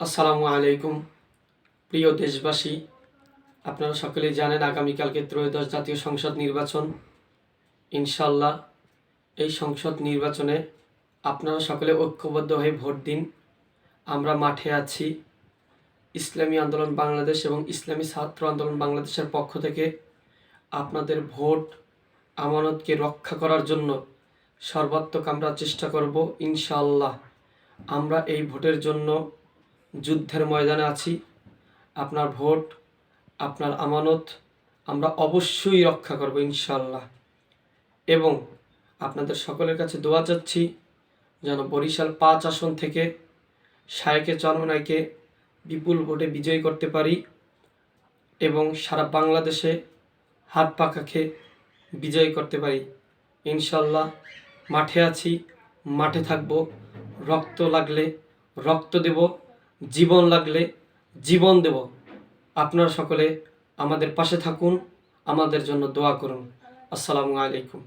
আসসালামু আলাইকুম। প্রিয় দেশবাসী, আপনারা সকলেই জানেন আগামীকালকে ত্রয়োদশ জাতীয় সংসদ নির্বাচন। ইনশাল্লাহ এই সংসদ নির্বাচনে আপনারা সকলে ঐক্যবদ্ধ হয়ে ভোট দিন। আমরা মাঠে আছি। ইসলামী আন্দোলন বাংলাদেশ এবং ইসলামী ছাত্র আন্দোলন বাংলাদেশের পক্ষ থেকে আপনাদের ভোট আমানতকে রক্ষা করার জন্য সর্বাত্মক আমরা চেষ্টা করব। ইনশাআল্লাহ আমরা এই ভোটের জন্য যুদ্ধের ময়দানে আছি। আপনার ভোট, আপনার আমানত আমরা অবশ্যই রক্ষা করব ইনশাআল্লাহ। এবং আপনাদের সকলের কাছে দোয়া চাচ্ছি যেন বরিশাল 5 আসন থেকে শায়েকে চরমনাইকে বিপুল ভোটে বিজয়ী করতে পারি এবং সারা বাংলাদেশে হাত পাখাকে বিজয়ী করতে পারি। ইনশাআল্লাহ মাঠে আছি, মাঠে থাকব। রক্ত লাগলে রক্ত দেব, জীবন লাগলে জীবন দেব। আপনারা সকলে আমাদের পাশে থাকুন, আমাদের জন্য দোয়া করুন। আসসালামু আলাইকুম।